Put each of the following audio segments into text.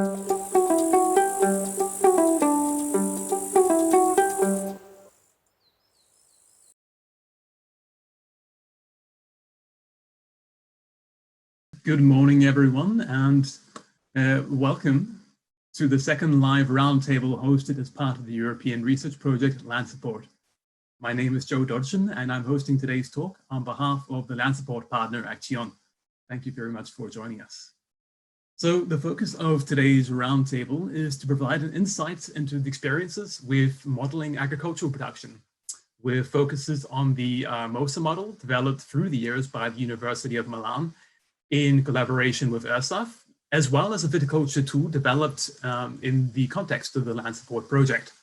Good morning, everyone, and welcome to the second live roundtable hosted as part of the European research project Land Support. My name is Joe Dodson, and I'm hosting today's talk on behalf of the Land Support partner Action. Thank you very much for joining us. So the focus of today's roundtable is to provide an insight into the experiences with modeling agricultural production, with focuses on the ARMOSA model developed through the years by the University of Milan in collaboration with ISAF, as well as a viticulture tool developed in the context of the Land Support project.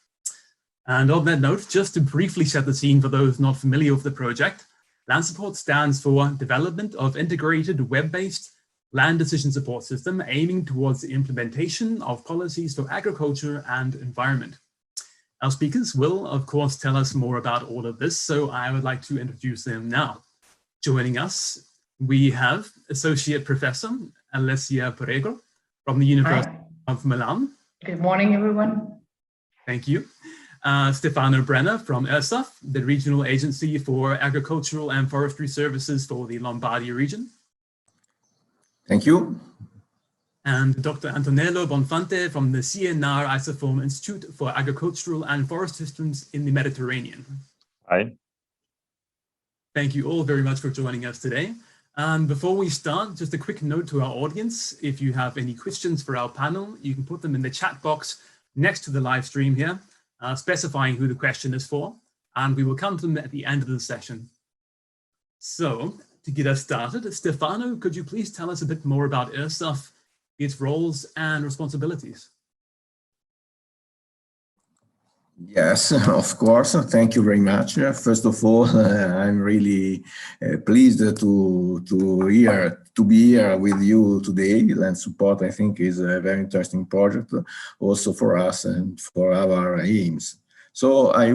And on that note, just to briefly set the scene for those not familiar with the project, Land Support stands for Development of Integrated Web-Based Land Decision Support System, aiming towards the implementation of policies for agriculture and environment. Our speakers will, of course, tell us more about all of this, so I would like to introduce them now. Joining us, we have Associate Professor Alessia Perego from the University of Milan. Good morning, everyone. Thank you. Stefano Brenna from ISAF, the Regional Agency for Agricultural and Forestry Services for the Lombardia region. Thank you. And Dr. Antonello Bonfante from the CNR ISAFOM Institute for Agricultural and Forest Systems in the Mediterranean. Hi. Thank you all very much for joining us today. Before we start, just a quick note to our audience. If you have any questions for our panel, you can put them in the chat box next to the live stream here, specifying who the question is for, and we will come to them at the end of the session. So, to get us started, Stefano, could you please tell us a bit more about ISAF, its roles and responsibilities? Yes, of course. Thank you very much. First of all, I'm really pleased to be here with you today. Land Support, I think, is a very interesting project, also for us and for our aims. So I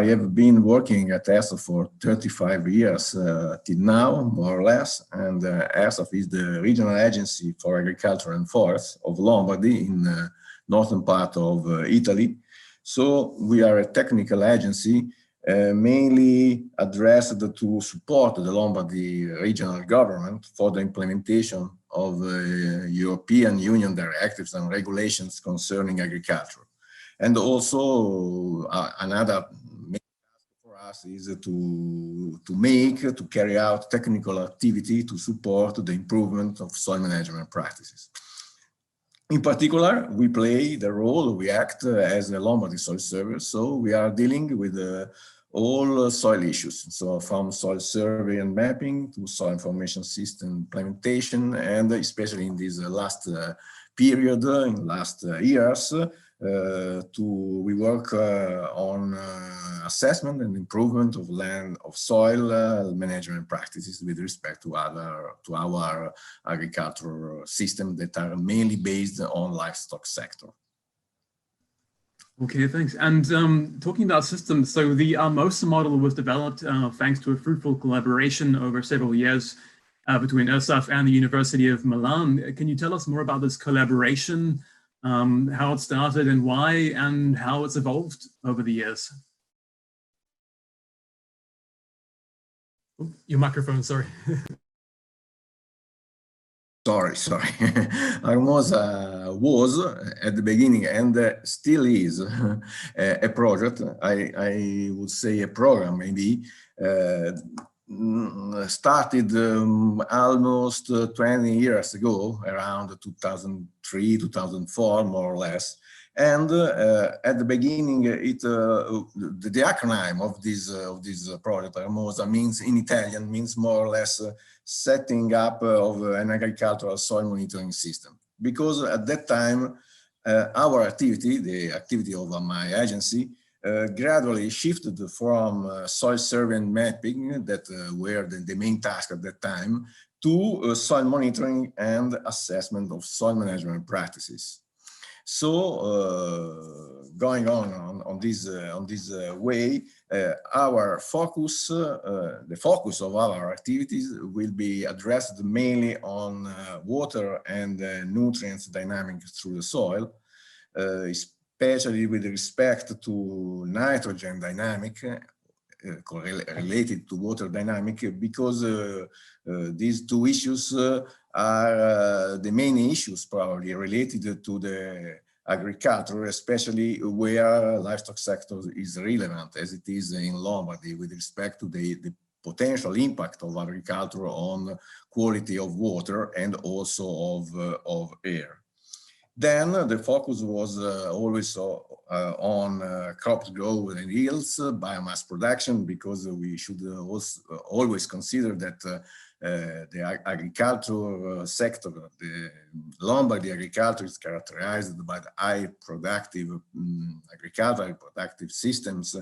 have been working at ESAF for 35 years till now, more or less, and ESAF is the regional agency for agriculture and forests of Lombardy in the northern part of Italy. So we are a technical agency mainly addressed to support the Lombardy regional government for the implementation of European Union directives and regulations concerning agriculture. And also another main task for us is to carry out technical activity to support the improvement of soil management practices. In particular, we act as a Lombardy soil surveyor, so we are dealing with all soil issues. So from soil survey and mapping to soil information system implementation, and especially in this last period, in last years, we work on assessment and improvement of soil management practices with respect to our agricultural system that are mainly based on livestock sector. Okay, thanks. And talking about systems, so the ARMOSA model was developed thanks to a fruitful collaboration over several years between ISAF and the University of Milan. Can you tell us more about this collaboration? How it started and why, and how it's evolved over the years. Oh, your microphone, sorry. Sorry. ARMOSA was at the beginning and still is a project, I would say a program maybe, started almost 20 years ago, around 2003, 2004, more or less. And at the beginning, the acronym of this project, ARMOSA, means in Italian, means more or less setting up of an agricultural soil monitoring system. Because at that time, our activity, the activity of my agency, gradually shifted from soil survey and mapping that were the main task at that time to soil monitoring and assessment of soil management practices. So going on this way, our focus, the focus of our activities will be addressed mainly on water and nutrients dynamics through the soil, especially with respect to nitrogen dynamic, related to water dynamic, because these two issues are the main issues probably related to the agriculture, especially where livestock sector is relevant, as it is in Lombardy, with respect to the potential impact of agriculture on quality of water and also of air. Then the focus was always on crop growth and yields, biomass production, because we should also always consider that the agriculture sector, the Lombardy agriculture, is characterized by the high productive agricultural productive systems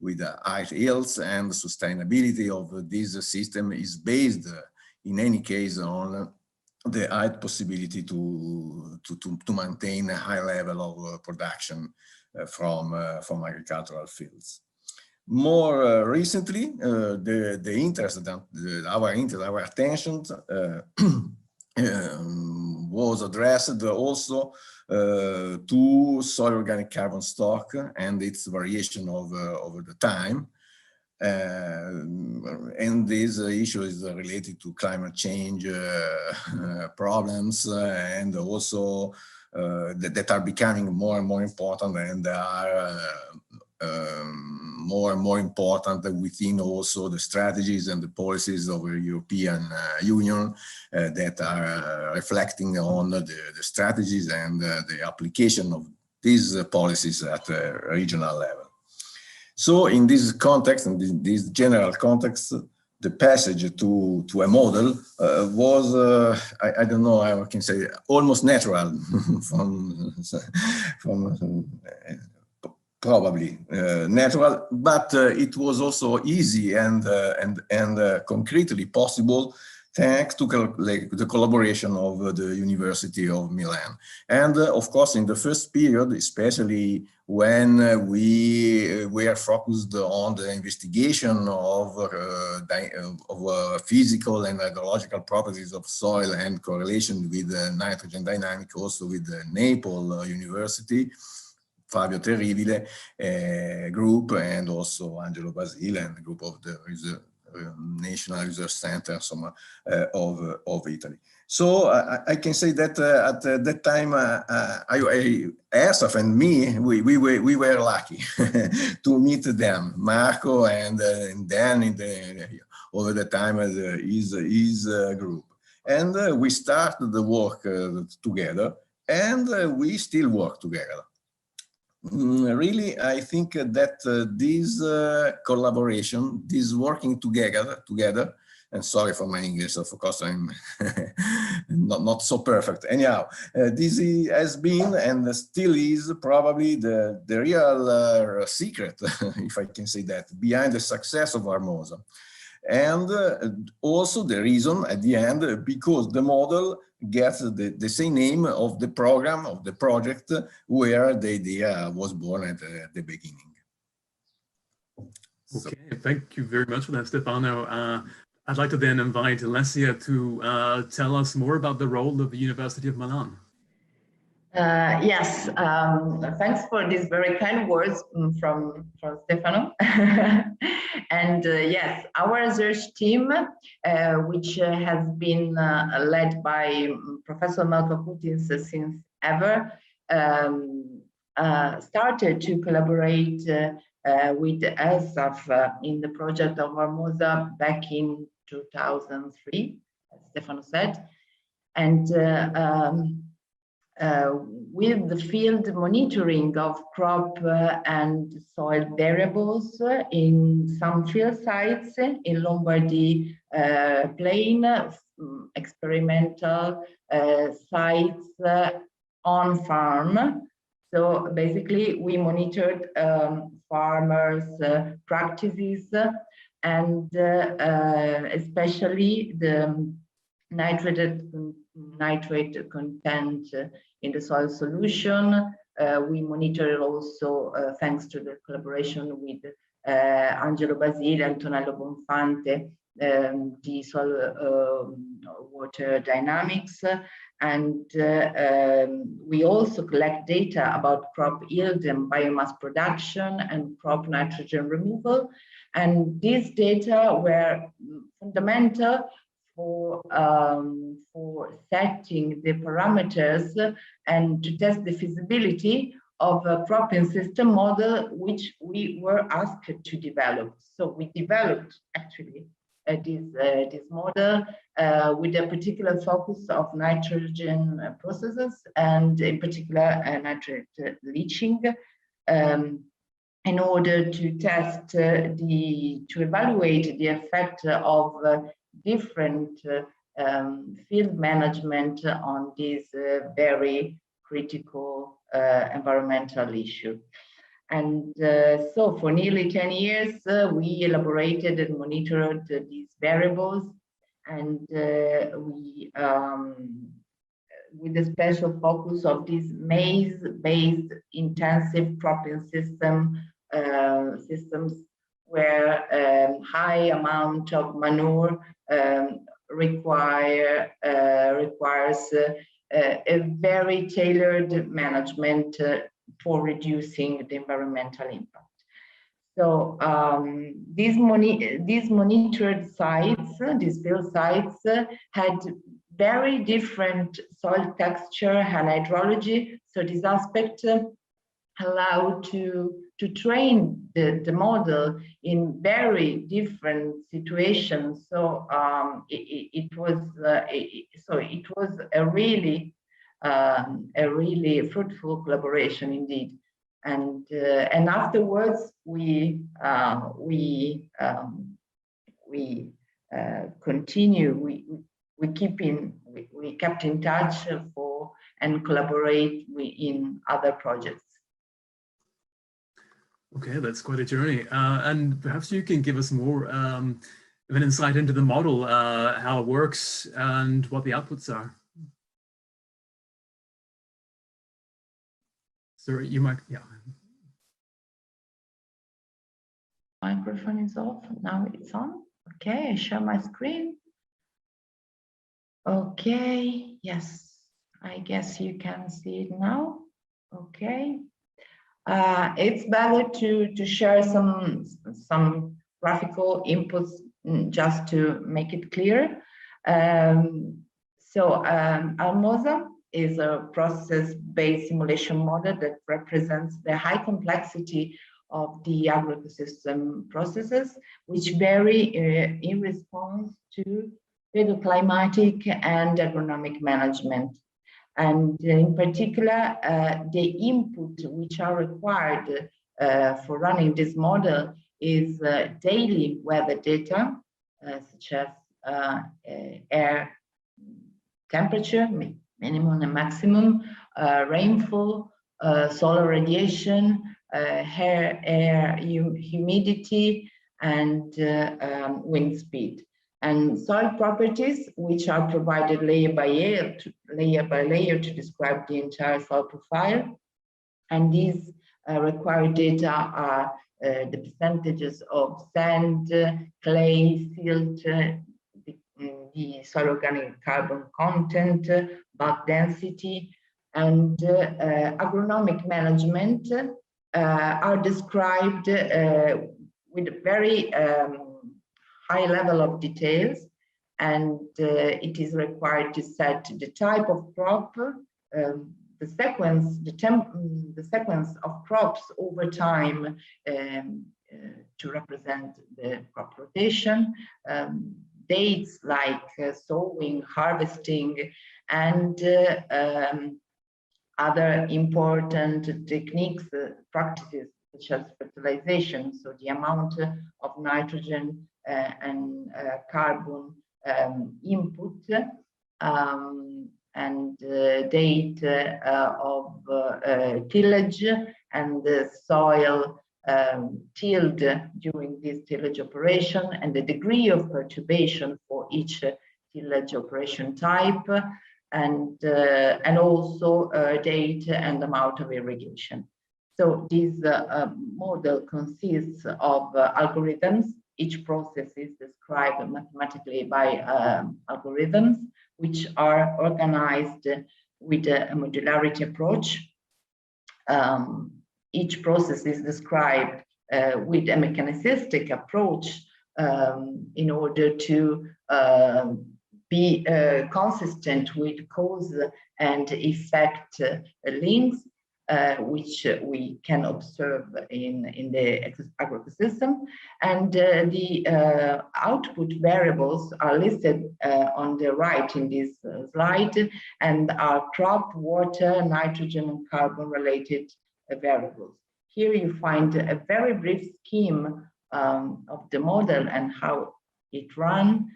with high yields, and sustainability of this system is based in any case on the high possibility to maintain a high level of production from agricultural fields. More recently, the interest, our attention was addressed also to soil organic carbon stock and its variation over the time. And this issue is related to climate change problems, and also that are becoming more and more important, and are more and more important within also the strategies and the policies of the European Union that are reflecting on the strategies and the application of these policies at a regional level. So in this context, in this general context, the passage to a model was, I don't know how I can say, almost natural probably natural, but it was also easy and concretely possible thanks to the collaboration of the University of Milan. And of course, in the first period, especially when we were focused on the investigation of physical and hydrological properties of soil and correlation with nitrogen dynamic, also with the Naples University, Fabio Terribile group, and also Angelo Basile and the group of the National Research Center of Italy. So I can say that at that time, ASAF and me, we were lucky to meet them, Marco, and then over the time his group. And we started the work together, and we still work together. Really, I think that this collaboration, this working together, and sorry for my English, of course I'm not so perfect. Anyhow, this has been and still is probably the real secret, if I can say that, behind the success of ARMOSA. And also the reason at the end, because the model gets the same name of the program, of the project, where the idea was born at the beginning. Okay, thank you very much for that, Stefano. I'd like to then invite Alessia to tell us more about the role of the University of Milan. Yes, thanks for these very kind words from Stefano. And yes, our research team, which has been led by Professor Marco Putins since ever, started to collaborate with ASAF in the project of ARMOSA back in 2003, as Stefano said. And with the field monitoring of crop and soil variables in some field sites in Lombardy plain, experimental sites on farm. So basically we monitored farmers' practices and especially the nitrate content in the soil solution. We monitor also, thanks to the collaboration with Angelo Basile, Antonello Bonfante, the soil water dynamics, and we also collect data about crop yield and biomass production and crop nitrogen removal. And these data were fundamental for setting the parameters and to test the feasibility of a cropping system model, which we were asked to develop. So we developed actually this model with a particular focus of nitrogen processes, and in particular nitrate leaching, in order to test to evaluate the effect of different field management on this very critical environmental issue. And so for nearly 10 years, we elaborated and monitored these variables, and we, with a special focus of this maize-based intensive cropping systems where high amount of manure requires a very tailored management for reducing the environmental impact. So these monitored sites, these field sites, had very different soil texture and hydrology. So this aspect allowed to train the model in very different situations. So it was a really fruitful collaboration indeed. And afterwards we kept in touch and collaborate in other projects. Okay, that's quite a journey. And perhaps you can give us more of an insight into the model, how it works and what the outputs are. Sorry, you might, yeah. Microphone is off, now it's on. Okay, I share my screen. Okay, yes, I guess you can see it now. Okay. It's better to share some graphical inputs just to make it clear. ARMOSA is a process-based simulation model that represents the high complexity of the agroecosystem processes, which vary in response to phytoclimatic and agronomic management. And in particular, the input which are required for running this model is daily weather data, such as air temperature, minimum and maximum, rainfall, solar radiation, air humidity, and wind speed. And soil properties, which are provided layer by layer to describe the entire soil profile. And these required data are the percentages of sand, clay, silt, the soil organic carbon content, bulk density, and agronomic management are described with a very high level of details, and it is required to set the type of crop, the sequence of crops over time to represent the crop rotation, dates like sowing, harvesting, and other important techniques, practices such as fertilization, so the amount of nitrogen and carbon input, and date of tillage and the soil tilled during this tillage operation, and the degree of perturbation for each tillage operation type, and also date and amount of irrigation. So this model consists of algorithms. Each process is described mathematically by algorithms, which are organized with a modularity approach. Each process is described with a mechanicistic approach in order to be consistent with cause and effect links, which we can observe in the agroecosystem. And the output variables are listed on the right in this slide, and are crop, water, nitrogen, and carbon related variables. Here you find a very brief scheme of the model and how it runs,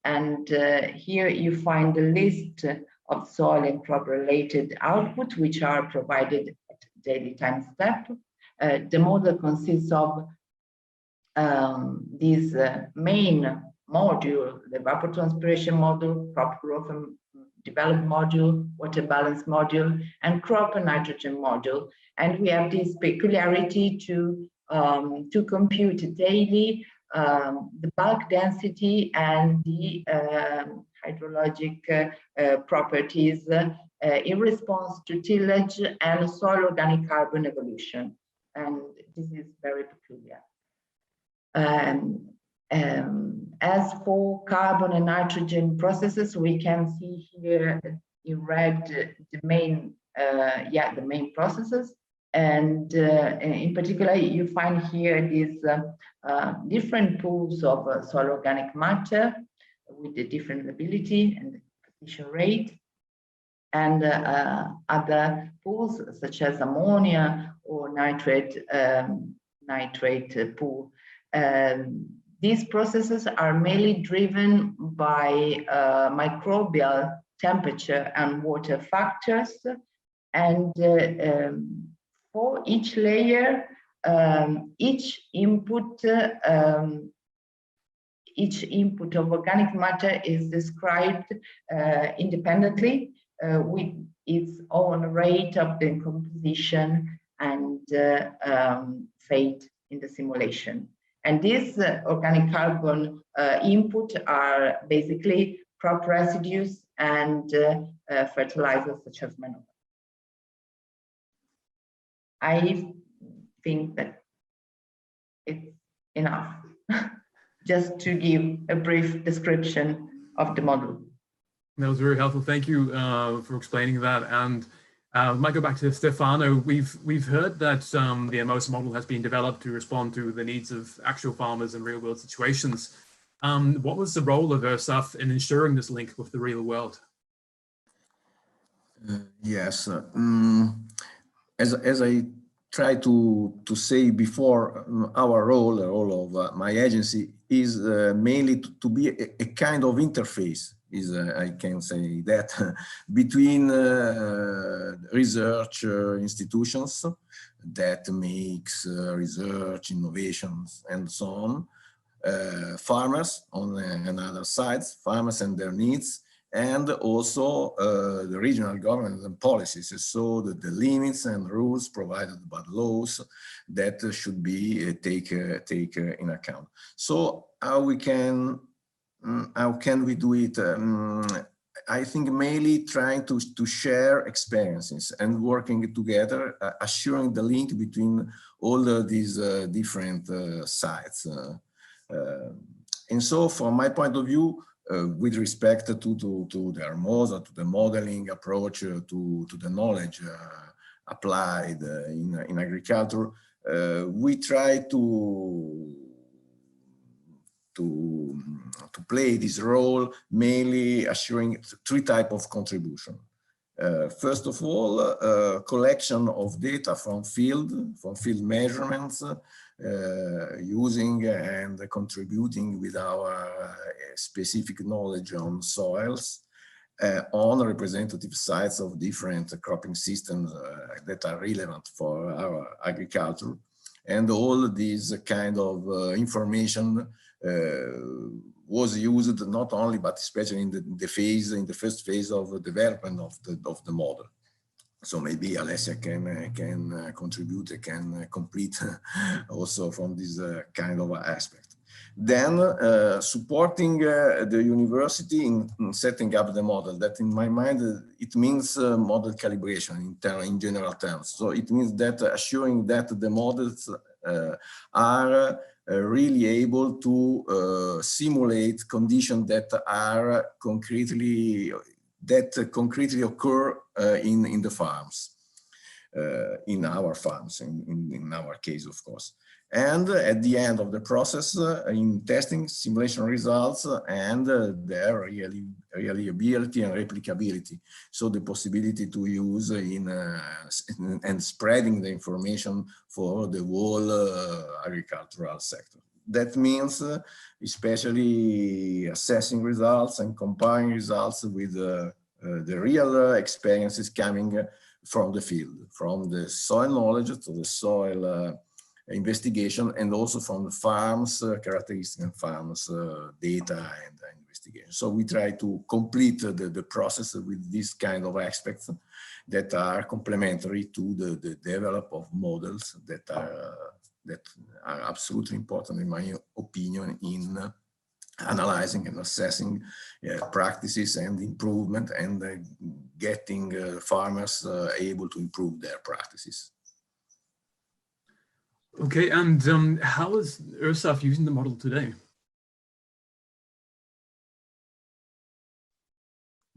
and here you find the list of soil and crop related output, which are provided at daily time step. The model consists of this main module, the evapotranspiration module, crop growth and development module, water balance module, and crop and nitrogen module. And we have this peculiarity to compute daily the bulk density and the hydrologic properties in response to tillage and soil organic carbon evolution. And this is very peculiar. As for carbon and nitrogen processes, we can see here in red the main processes. And in particular, you find here these different pools of soil organic matter with the different ability and completion rate, and other pools such as ammonia or nitrate pool. These processes are mainly driven by microbial temperature and water factors, and for each layer, each input of organic matter is described independently with its own rate of decomposition and fate in the simulation. And these organic carbon input are basically crop residues and fertilizers such as manure. I think that it's enough just to give a brief description of the model. That was very helpful. Thank you for explaining that. And I might go back to Stefano. We've heard that the ARMOSA model has been developed to respond to the needs of actual farmers in real-world situations. What was the role of ERSAF in ensuring this link with the real world? Yes. As I tried to say before, our role of my agency is mainly to be a kind of interface, I can say that, between research institutions that makes research, innovations, and so on, farmers on another side, farmers and their needs, and also the regional governments and policies, so that the limits and rules provided by laws that should be taken in account. So how can we do it? I think mainly trying to share experiences and working together, assuring the link between all these different sides. And so from my point of view, with respect to the ARMOSA, to the modeling approach, to the knowledge applied in agriculture, we try to play this role, mainly assuring three types of contribution. First of all, collection of data from field measurements, using and contributing with our specific knowledge on soils, on representative sites of different cropping systems that are relevant for our agriculture. And all these kind of information was used not only, but especially in the first phase of development of the model. So maybe Alessia can contribute, can complete also from this kind of aspect. Then supporting the university in setting up the model. That in my mind it means model calibration in general terms. So it means that assuring that the models are really able to simulate conditions that are concretely occur in the farms, in our farms, in our case, of course. And at the end of the process, in testing simulation results and their reliability and replicability. So the possibility to use and spreading the information for the whole agricultural sector. That means especially assessing results and comparing results with the real experiences coming from the field, from the soil knowledge to the soil investigation, and also from the farms characteristics and farms data and investigation. So we try to complete the process with this kind of aspects that are complementary to the development of models that are absolutely important, in my opinion, in analyzing and assessing practices and improvement, and getting farmers able to improve their practices. Okay, and how is URSAF using the model today?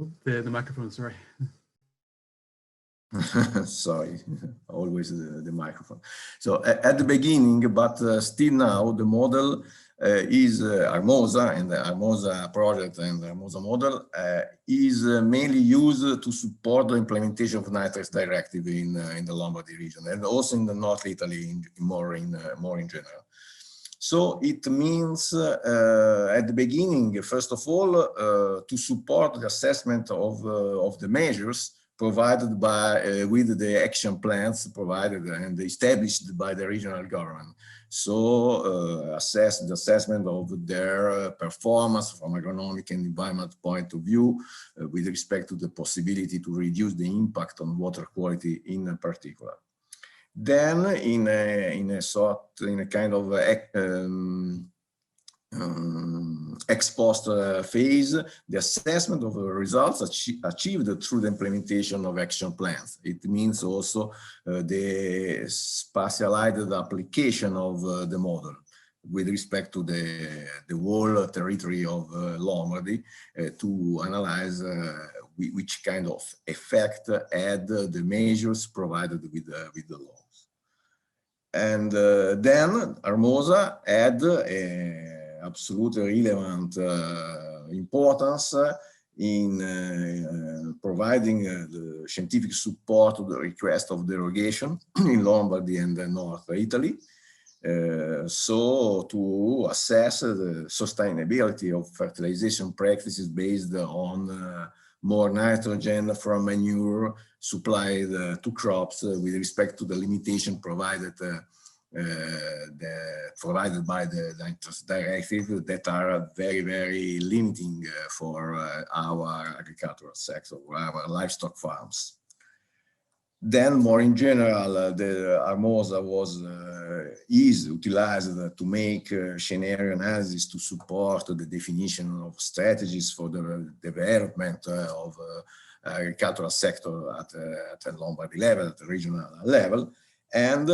Oop, the microphone, sorry. Sorry, always the microphone. So at the beginning, but still now, the model is ARMOSA, and the ARMOSA project and the ARMOSA model is mainly used to support the implementation of nitrates directive in the Lombardy region, and also in the North Italy, more in general. So it means at the beginning, first of all, to support the assessment of the measures provided by with the action plans provided and established by the regional government. So assess the assessment of their performance from agronomic and environment point of view with respect to the possibility to reduce the impact on water quality in particular. Then in a kind of ex post phase, the assessment of the results achieved through the implementation of action plans. It means also the spatialized application of the model with respect to the whole territory of Lombardy to analyze which kind of effect had the measures provided with the laws. And then ARMOSA had absolutely relevant importance in providing the scientific support to the request of derogation in Lombardy and North Italy. So to assess the sustainability of fertilization practices based on more nitrogen from manure supplied to crops with respect to the limitation provided by the nitrates directive that are very, very limiting for our agricultural sector, our livestock farms. Then, more in general, the ARMOSA is utilized to make scenario analysis to support the definition of strategies for the development of agricultural sector at the Lombardy level, at the regional level, and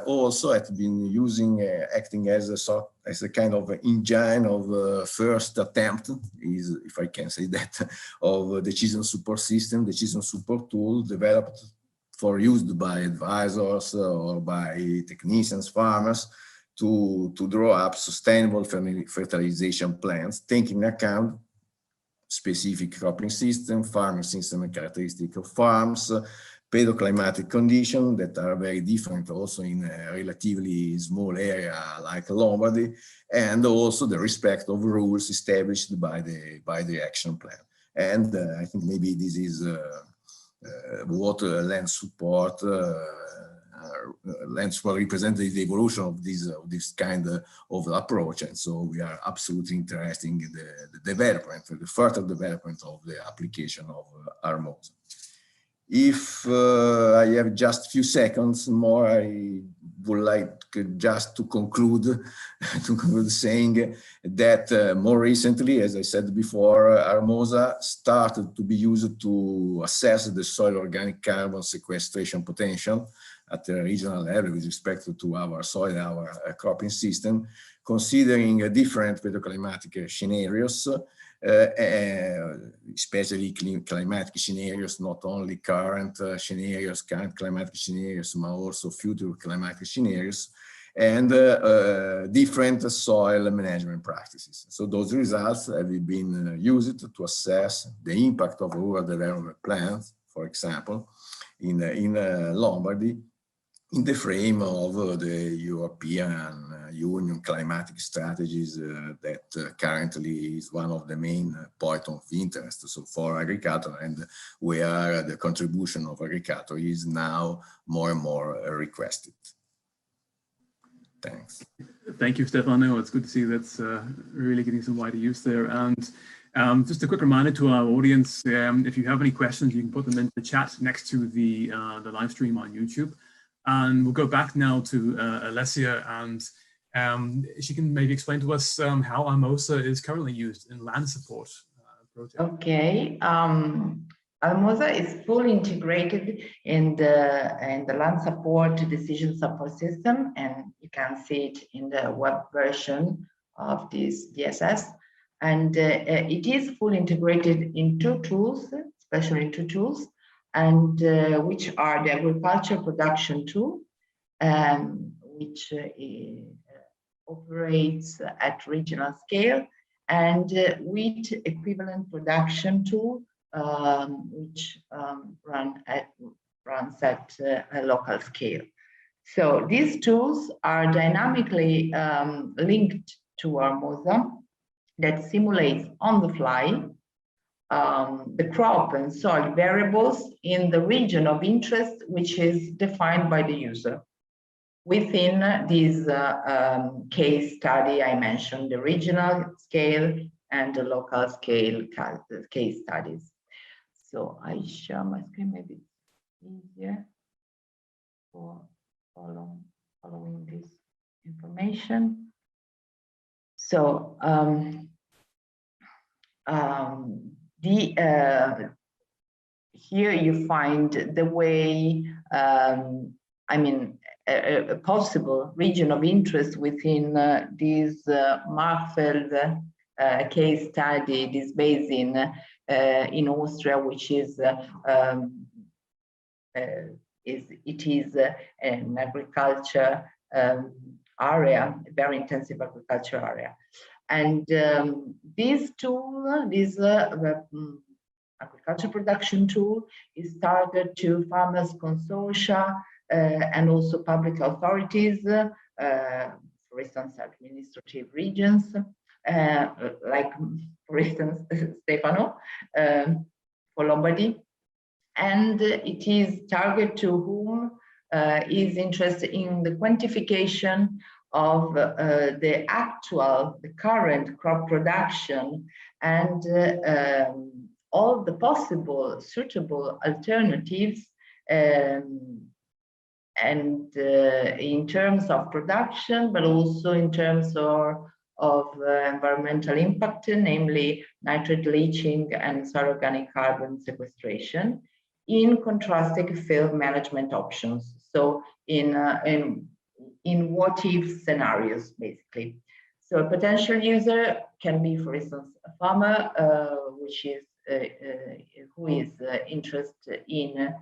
also has been acting as a kind of engine of first attempt, if I can say that, of decision support system, decision support tool developed for used by advisors or by technicians, farmers, to draw up sustainable fertilization plans, taking account specific cropping system, farming system and characteristic of farms, pedoclimatic conditions that are very different also in a relatively small area like Lombardy, and also the respect of rules established by the action plan. And I think maybe this is what land support land support represents the evolution of this kind of approach, and so we are absolutely interested in the development, the further development of the application of ARMOSA. If I have just a few seconds more, I would like just to conclude, saying that more recently, as I said before, ARMOSA started to be used to assess the soil organic carbon sequestration potential at the regional level with respect to our soil, our cropping system, considering different pedoclimatic scenarios, especially climatic scenarios, not only current climatic scenarios, but also future climatic scenarios, and different soil management practices. So those results have been used to assess the impact of rural development plans, for example, in Lombardy, in the frame of the European Union climatic strategies that currently is one of the main points of interest for agriculture, and where the contribution of agriculture is now more and more requested. Thanks. Thank you, Stefano. It's good to see that's really getting some wider use there. And just a quick reminder to our audience, if you have any questions, you can put them into the chat next to the live stream on YouTube. And we'll go back now to Alessia, and she can maybe explain to us how ARMOSA is currently used in land support projects. Okay, ARMOSA is fully integrated in the land support decision support system, and you can see it in the web version of this DSS. And it is fully integrated in two tools, especially two tools, and which are the agriculture production tool, which operates at regional scale, and wheat equivalent production tool, which runs at a local scale. So these tools are dynamically linked to ARMOSA that simulates on the fly the crop and soil variables in the region of interest, which is defined by the user. Within this case study, I mentioned the regional scale and the local scale case studies. So I share my screen, maybe it's easier for following this information. So here you find the way, I mean, a possible region of interest within this Markfeld case study, this basin in Austria, which is an agriculture area, a very intensive agriculture area. And this tool, this agriculture production tool, is targeted to farmers consortia and also public authorities, for instance, administrative regions, like, for instance, Stefano, for Lombardy. And it is targeted to whom is interested in the quantification of the current crop production and all the possible suitable alternatives and in terms of production, but also in terms of environmental impact, namely nitrate leaching and soil organic carbon sequestration, in contrasting field management options. So in what-if scenarios, basically. So a potential user can be, for instance, a farmer who is interested in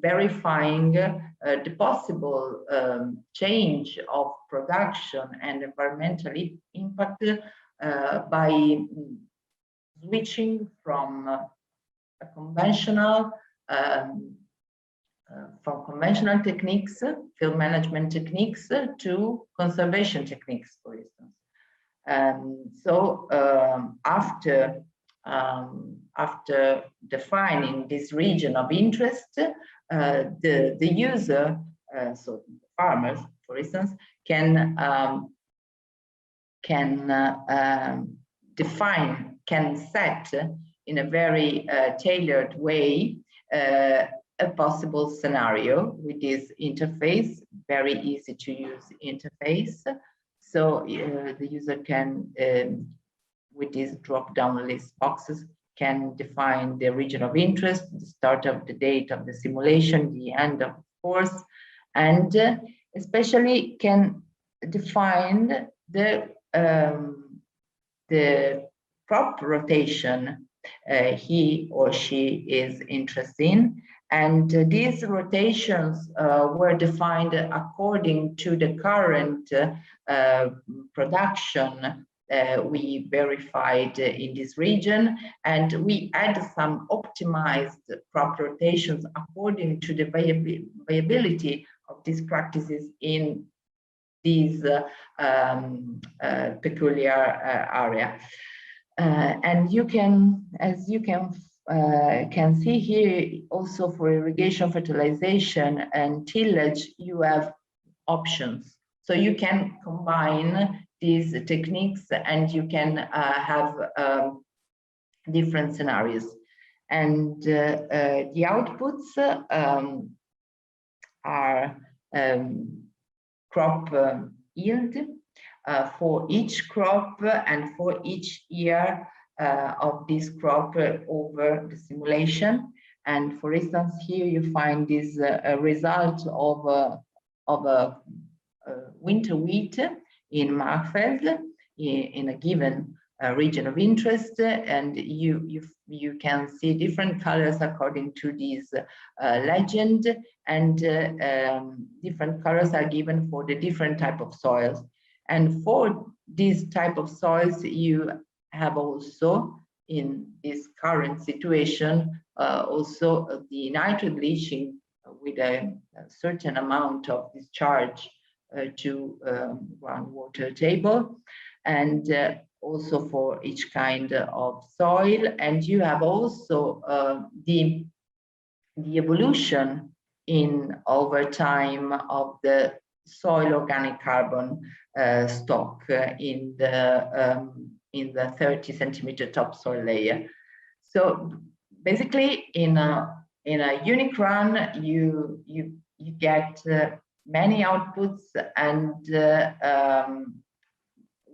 verifying the possible change of production and environmental impact by switching from conventional techniques, field management techniques, to conservation techniques, for instance. So after defining this region of interest, the user, so the farmers, for instance, can set in a very tailored way a possible scenario with this interface, very easy to use interface. So the user can, with these drop-down list boxes, can define the region of interest, the start of the date of the simulation, the end of the course, and especially can define the crop rotation he or she is interested in. And these rotations were defined according to the current production we verified in this region, and we add some optimized crop rotations according to the viability of these practices in these peculiar area. And you can, as you can see here, also for irrigation, fertilization, and tillage, you have options. So you can combine these techniques and you can have different scenarios. And the outputs are crop yield for each crop and for each year of this crop over the simulation. And for instance, here you find this result of a winter wheat in Markfeld in a given region of interest, and you can see different colors according to this legend, and different colors are given for the different type of soils. And for this type of soils, you have also, in this current situation, also the nitrate leaching with a certain amount of discharge to groundwater table, and also for each kind of soil. And you have also the evolution in over time of the soil organic carbon stock in the 30 centimeter topsoil layer. So basically, in a unique run, you get many outputs, and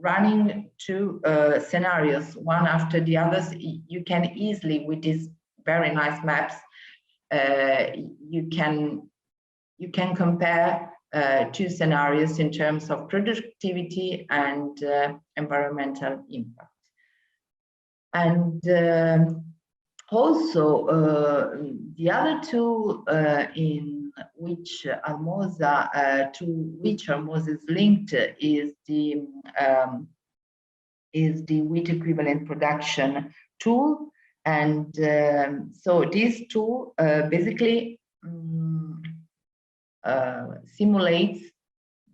running two scenarios one after the others, you can easily, with these very nice maps, you can compare two scenarios in terms of productivity and environmental impact. And also the other two in which ARMOSA is linked is the wheat equivalent production tool. And so this tool basically simulates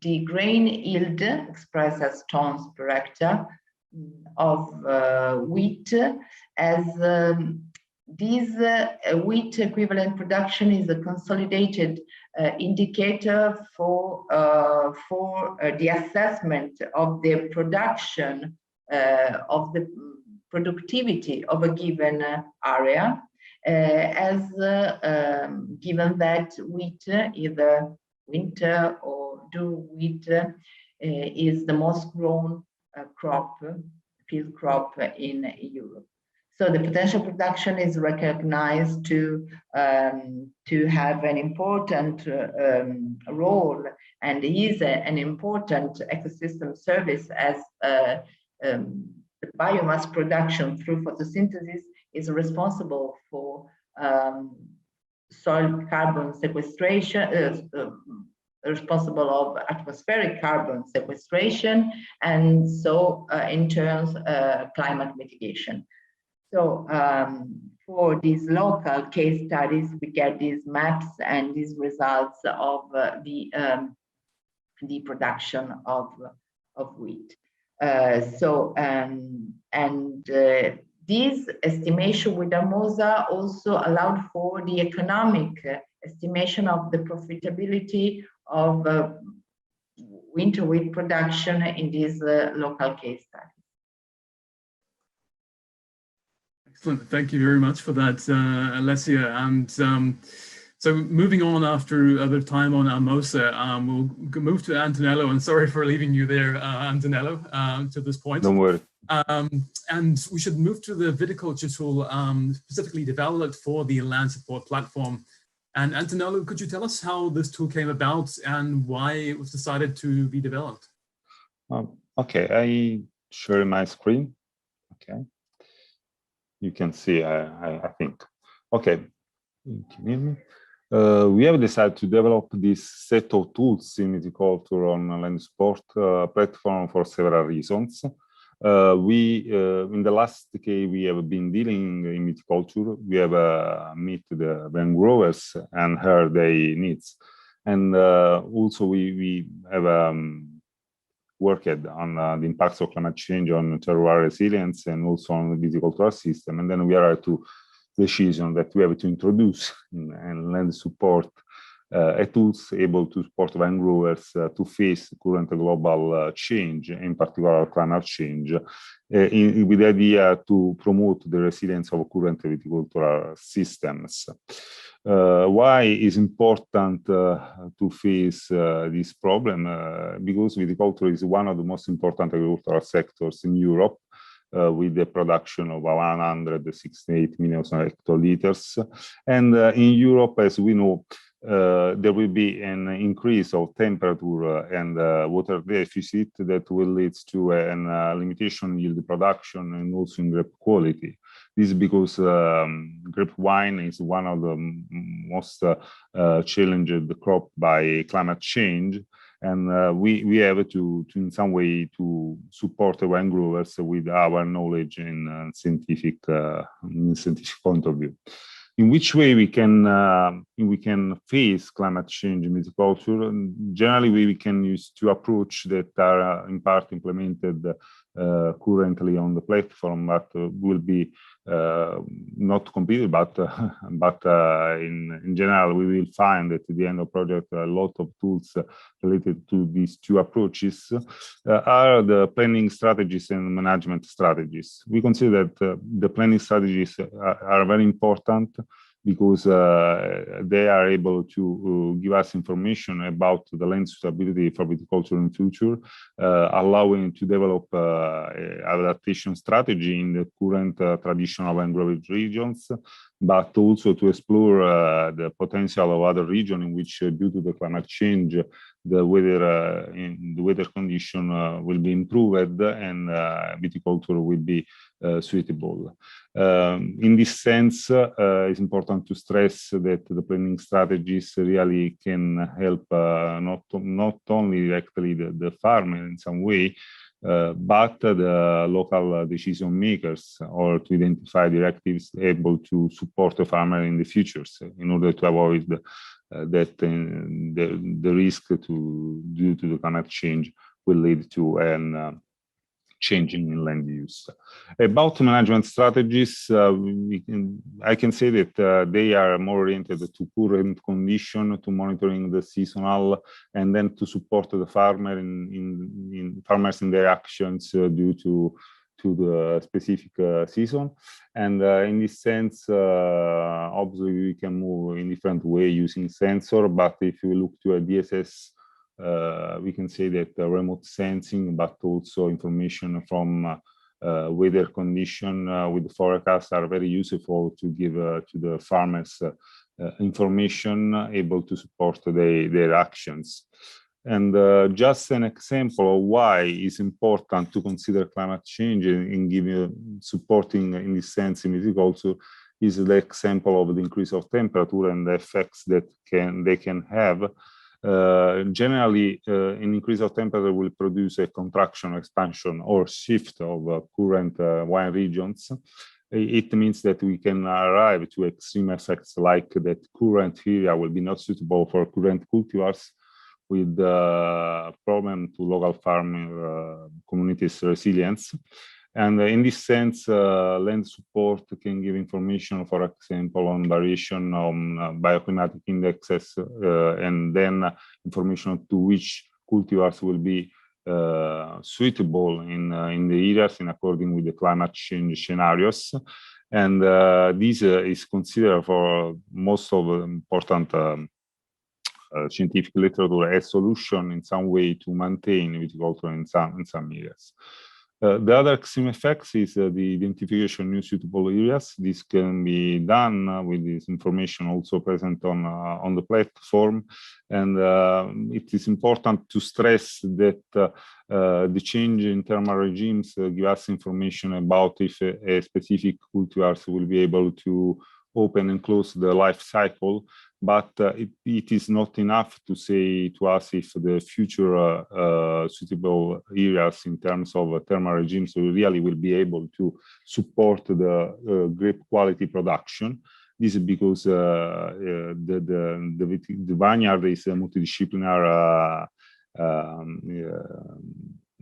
the grain yield expressed as tons per hectare of wheat, as this wheat equivalent production is a consolidated indicator for the assessment of the production of the productivity of a given area, as given that wheat, either winter or dew wheat, is the most grown field crop in Europe. So the potential production is recognized to have an important role, and is an important ecosystem service, as the biomass production through photosynthesis is responsible for soil carbon sequestration, responsible of atmospheric carbon sequestration, and so in turn climate mitigation. So for these local case studies, we get these maps and these results of the production of wheat. This estimation with ARMOSA also allowed for the economic estimation of the profitability of winter wheat production in these local case studies. Excellent. Thank you very much for that, Alessia. And so moving on after a bit of time on ARMOSA, we'll move to Antonello. And sorry for leaving you there, Antonello, to this point. Don't worry. And we should move to the viticulture tool specifically developed for the land support platform. And Antonello, could you tell us how this tool came about and why it was decided to be developed? Okay, I share my screen. Okay. You can see, I think. Okay, can you hear me? We have decided to develop this set of tools in viticulture on land support platform for several reasons. In the last decade, we have been dealing in viticulture. We have met the vine growers and heard their needs. And also we have worked on the impacts of climate change on terroir resilience and also on the viticultural system. And then we are to decision that we have to introduce in land support a tools able to support vine growers to face current global change, in particular climate change, with the idea to promote the resilience of current viticultural systems. Why is important to face this problem? Because viticulture is one of the most important agricultural sectors in Europe, with the production of 168 million hectoliters. And in Europe, as we know, there will be an increase of temperature and water deficit that will lead to a limitation in yield production and also in grape quality. This is because grape wine is one of the most challenged crop by climate change. And we have to in some way to support the wine growers with our knowledge in scientific point of view. In which way we can face climate change in viticulture? Generally, we can use two approaches that are in part implemented currently on the platform, but will be not completed, but in general, we will find that at the end of the project, a lot of tools related to these two approaches are the planning strategies and management strategies. We consider that the planning strategies are very important because they are able to give us information about the land suitability for viticulture in the future, allowing to develop adaptation strategy in the current traditional wine growing regions, but also to explore the potential of other regions in which, due to the climate change, the weather condition will be improved and viticulture will be suitable. In this sense, it's important to stress that the planning strategies really can help not only directly the farmer in some way, but the local decision makers, or to identify directives able to support the farmer in the future in order to avoid that the risk due to the climate change will lead to an changing in land use. About management strategies, I can say that they are more oriented to current condition, to monitoring the seasonal, and then to support the farmer farmers in their actions due to the specific season. And in this sense, obviously we can move in different way using sensor, but if you look to a DSS, we can say that remote sensing, but also information from weather condition with the forecast are very useful to give to the farmers information able to support their actions. And just an example of why it's important to consider climate change in giving supporting in this sense in viticulture is the example of the increase of temperature and the effects that they can have. Generally, an increase of temperature will produce a contraction, expansion, or shift of current wine regions. It means that we can arrive to extreme effects like that current area will be not suitable for current cultivars, with problem to local farming communities' resilience. And in this sense, land support can give information, for example, on variation on bioclimatic indexes, and then information to which cultivars will be suitable in the areas in according with the climate change scenarios. And this is considered for most of the important scientific literature a solution in some way to maintain viticulture in some areas. The other extreme effects is the identification of new suitable areas. This can be done with this information also present on the platform. And it is important to stress that the change in thermal regimes give us information about if a specific cultivars will be able to open and close the life cycle, but it is not enough to say to us if the future suitable areas in terms of thermal regimes really will be able to support the grape quality production. This is because the vineyard is a multidisciplinary,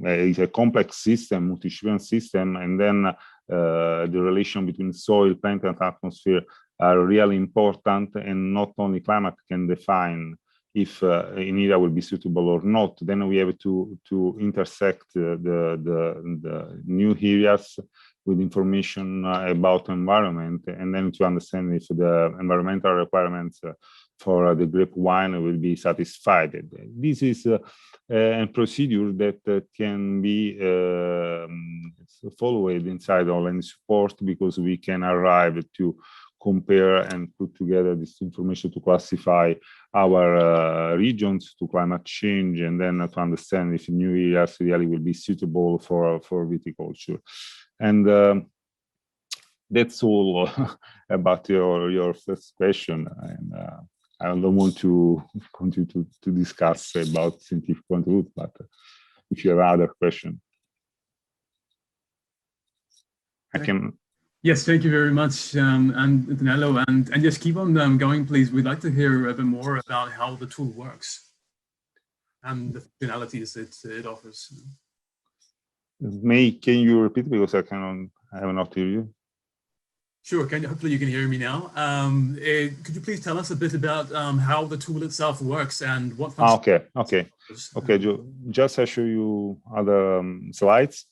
it's a complex system, multidisciplinary system, and then the relation between soil, plant, and atmosphere are really important, and not only climate can define if an area will be suitable or not. Then we have to intersect the new areas with information about environment, and then to understand if the environmental requirements for the grape wine will be satisfied. This is a procedure that can be followed inside our land support, because we can arrive to compare and put together this information to classify our regions to climate change, and then to understand if new areas really will be suitable for viticulture. And that's all about your first question. And I don't want to continue to discuss about scientific point of view, but if you have other question, I can. Yes, thank you very much, and Antonello, and just keep on going, please. We'd like to hear a bit more about how the tool works and the functionalities it offers. Can you repeat, because I have not hear you? Sure. Hopefully you can hear me now. Could you please tell us a bit about how the tool itself works and what? Okay. Just I show you other slides.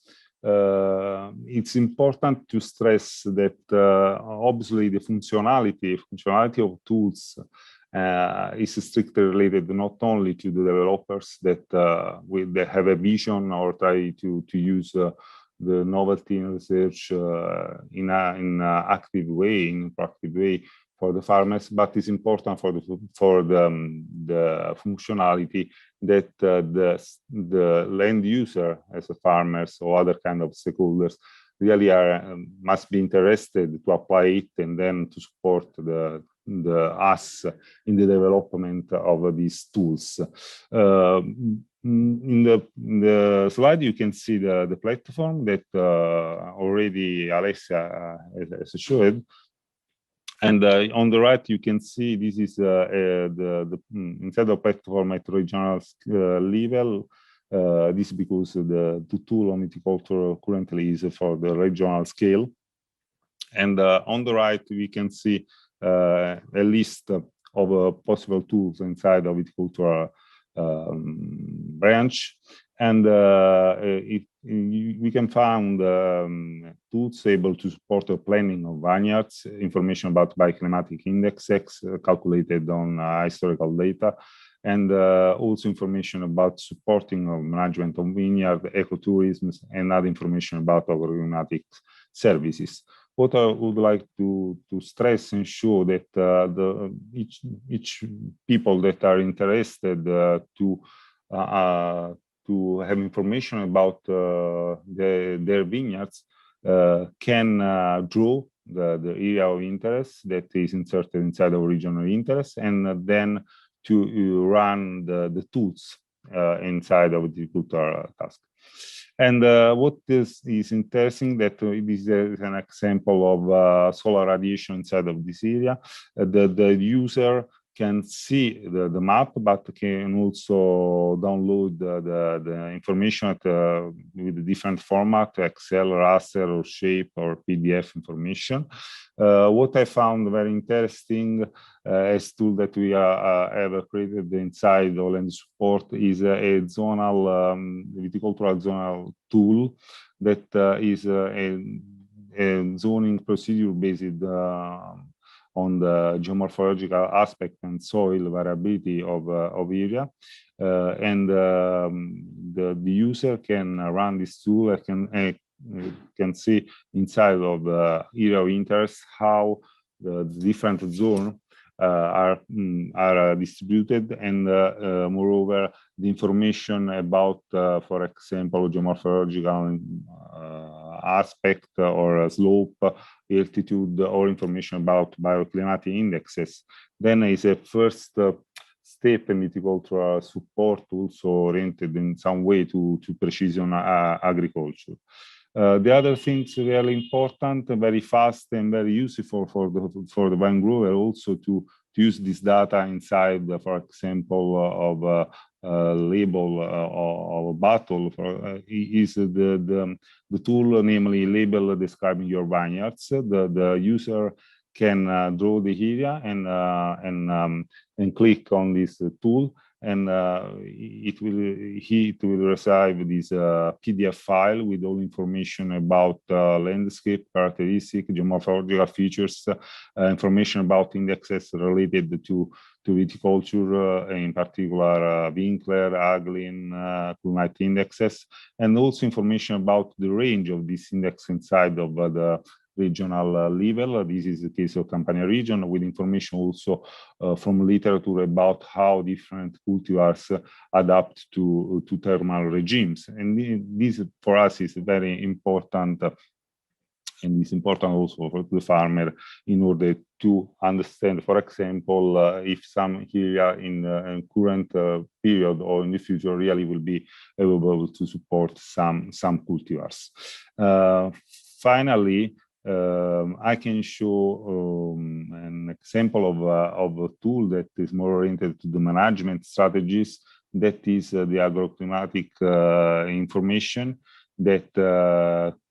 It's important to stress that obviously the functionality of tools is strictly related not only to the developers that they have a vision or try to use the novelty in research in an active way, in a proactive way for the farmers, but it's important for the functionality that the land user as a farmers or other kind of stakeholders really must be interested to apply it, and then to support us in the development of these tools. In the slide, you can see the platform that already Alessia has showed. And on the right, you can see this is inside the platform at regional level. This is because the tool on viticulture currently is for the regional scale. And on the right, we can see a list of possible tools inside of viticulture branch, and we can find tools able to support the planning of vineyards, information about bioclimatic indexes calculated on historical data, and also information about supporting of management of vineyard, ecotourism, and other information about agronomic services. What I would like to stress and show that each people that are interested to have information about their vineyards can draw the area of interest that is inserted inside of regional interest, and then to run the tools inside of the viticulture task. And what is interesting that this is an example of solar radiation inside of this area. The user can see the map, but can also download the information with a different format, Excel, raster, or shape, or PDF information. What I found very interesting as tool that we have created inside the land support is a zonal viticultural zonal tool that is a zoning procedure based on the geomorphological aspect and soil variability of area. The user can run this tool and can see inside of the area of interest how the different zones are distributed, and moreover, the information about, for example, geomorphological aspect or slope, altitude, or information about bioclimatic indexes. Then is a first step in viticultural support, also oriented in some way to precision agriculture. The other things really important, very fast and very useful for the wine grower, also to use this data inside, for example, of a label of a bottle. Is the tool, namely label describing your vineyards. The user can draw the area and click on this tool, and it will receive this PDF file with all information about landscape characteristics, geomorphological features, information about indexes related to viticulture, in particular Winkler, Aglin, climatic indexes, and also information about the range of this index inside of the regional level. This is the case of Campania region, with information also from literature about how different cultivars adapt to thermal regimes. And this for us is very important, and it's important also for the farmer in order to understand, for example, if some area in current period or in the future really will be able to support some cultivars. Finally, I can show an example of a tool that is more oriented to the management strategies. That is the agroclimatic information that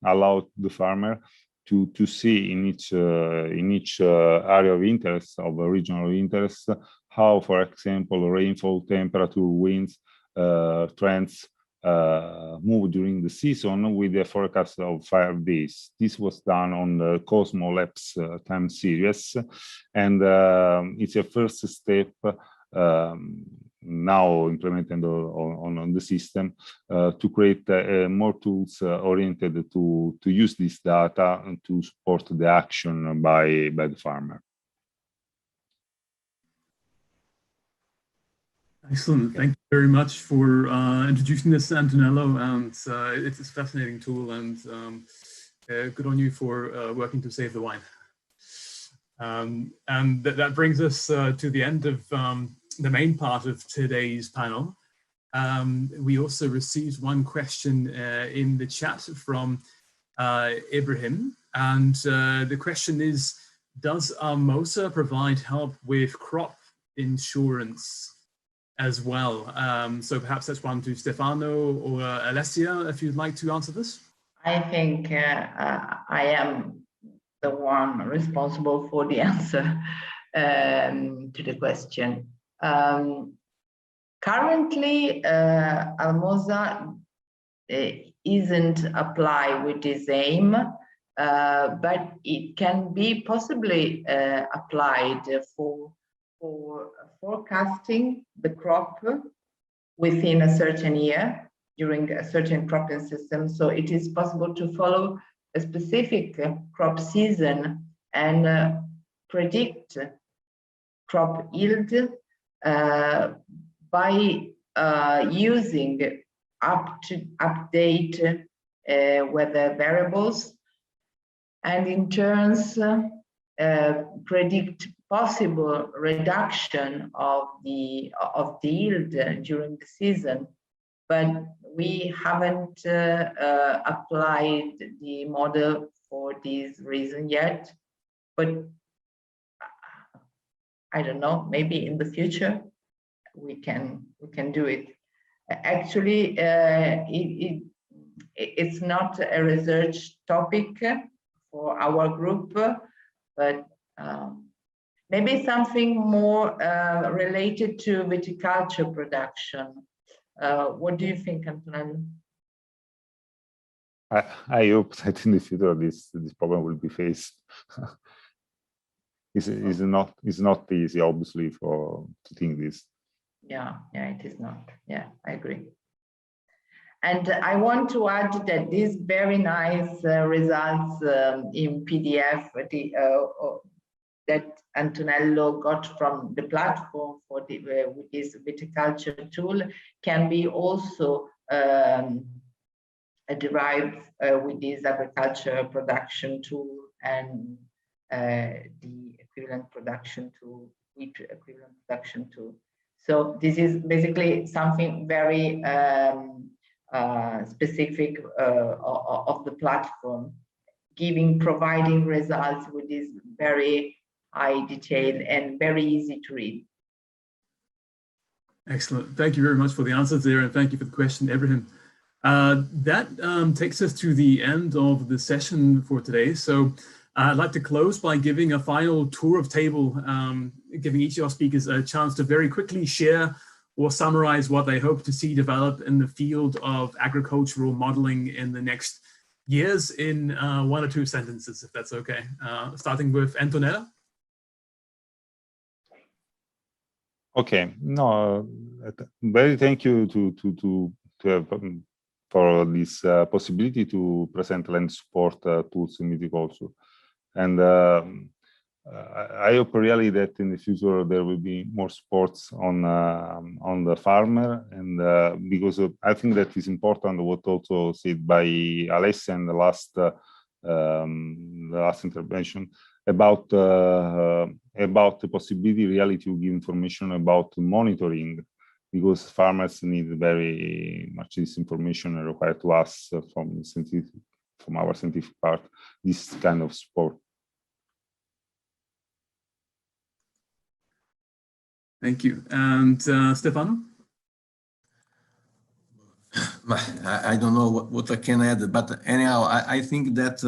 allows the farmer to see in each area of interest, of regional interest, how, for example, rainfall, temperature, winds, trends move during the season with a forecast of 5 days. This was done on the Cosmo Labs time series, and it's a first step now implemented on the system to create more tools oriented to use this data and to support the action by the farmer. Excellent. Thank you very much for introducing this, Antonello. And it's a fascinating tool, and good on you for working to save the wine. And that brings us to the end of the main part of today's panel. We also received one question in the chat from Ibrahim, and the question is, does ARMOSA provide help with crop insurance as well? So perhaps that's one to Stefano or Alessia, if you'd like to answer this. I think I am the one responsible for the answer to the question. Currently, ARMOSA isn't applied with this aim, but it can be possibly applied for forecasting the crop within a certain year during a certain cropping system. So it is possible to follow a specific crop season and predict crop yield by using update weather variables, and in turns predict possible reduction of the yield during the season. But we haven't applied the model for this reason yet. But I don't know, maybe in the future we can do it. Actually, it's not a research topic for our group, but maybe something more related to viticulture production. What do you think, Antonello? I hope that in the future this problem will be faced. It's not easy, obviously, to think this. Yeah, it is not. Yeah, I agree. And I want to add that these very nice results in PDF that Antonello got from the platform for with this viticulture tool can be also derived with this agriculture production tool and the equivalent production tool, wheat equivalent production tool. So this is basically something very specific of the platform, providing results with this very high detail and very easy to read. Excellent. Thank you very much for the answers there, and thank you for the question, Ibrahim. That takes us to the end of the session for today. So I'd like to close by giving a final tour of table, giving each of our speakers a chance to very quickly share or summarize what they hope to see develop in the field of agricultural modeling in the next years in 1 or 2 sentences, if that's okay. Starting with Antonello. Okay, no, very thank you to have for this possibility to present land support tools in viticulture. And I hope really that in the future there will be more supports on the farmer, and because I think that is important what also said by Alessia in the last intervention about the possibility really to give information about monitoring, because farmers need very much this information required to us from our scientific part, this kind of support. Thank you. And Stefano? I don't know what I can add, but anyhow, I think that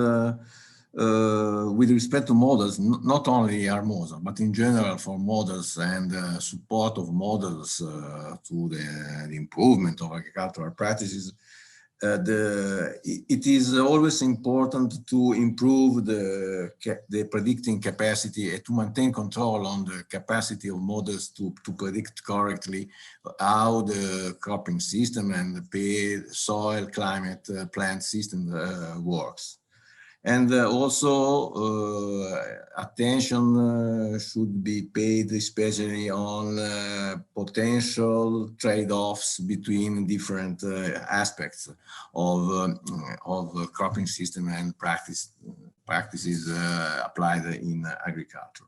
with respect to models, not only ARMOSA, but in general for models and support of models to the improvement of agricultural practices, it is always important to improve the predicting capacity and to maintain control on the capacity of models to predict correctly how the cropping system and the soil, climate, plant system works. And also attention should be paid especially on potential trade-offs between different aspects of cropping system and practices applied in agriculture.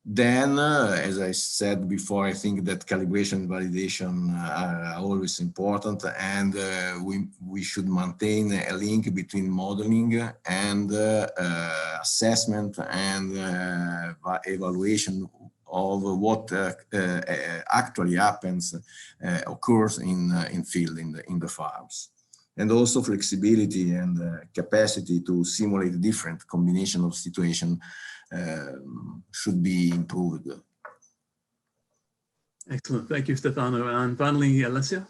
Then, as I said before, I think that calibration and validation are always important, and we should maintain a link between modeling and assessment and evaluation of what actually happens, occurs in field, in the farms. And also flexibility and capacity to simulate different combination of situation should be improved. Excellent. Thank you, Stefano. And finally, Alessia.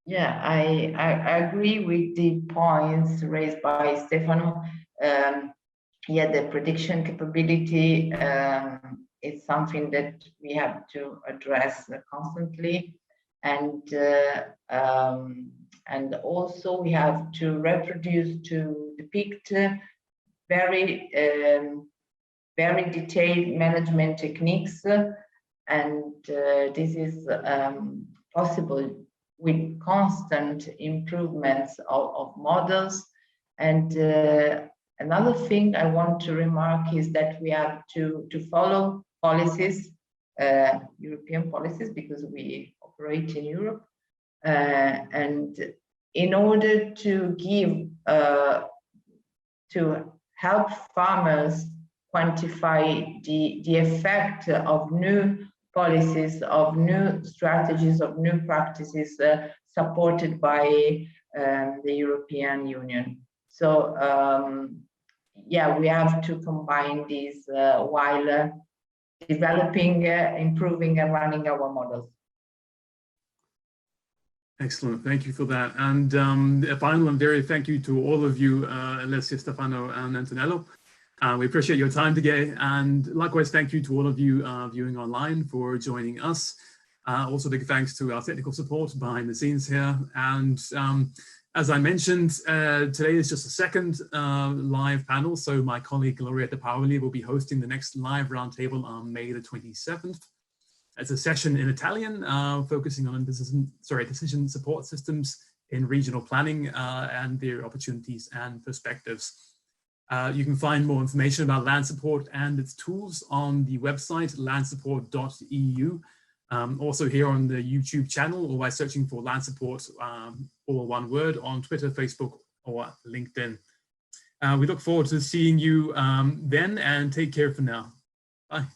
Yeah, I agree with the points raised by Stefano. Yeah, the prediction capability is something that we have to address constantly, and also we have to reproduce, to depict very detailed management techniques, and this is possible with constant improvements of models. And another thing I want to remark is that we have to follow policies, European policies, because we operate in Europe, and in order to give to help farmers quantify the effect of new policies, of new strategies, of new practices supported by the European Union. So yeah, we have to combine these while developing, improving and running our models. Excellent, thank you for that. And a final and very thank you to all of you, Alessia, Stefano and Antonello. We appreciate your time today, and likewise thank you to all of you viewing online for joining us. Also big thanks to our technical support behind the scenes here. And as I mentioned, today is just the second live panel, so my colleague Glorietta Paoli will be hosting the next live roundtable on May the 27th. It's a session in Italian, focusing on decision support systems in regional planning and their opportunities and perspectives. You can find more information about land support and its tools on the website landsupport.eu. Also here on the YouTube channel, or by searching for land support, all one word, on Twitter, Facebook, or LinkedIn. We look forward to seeing you then, and take care for now. Bye.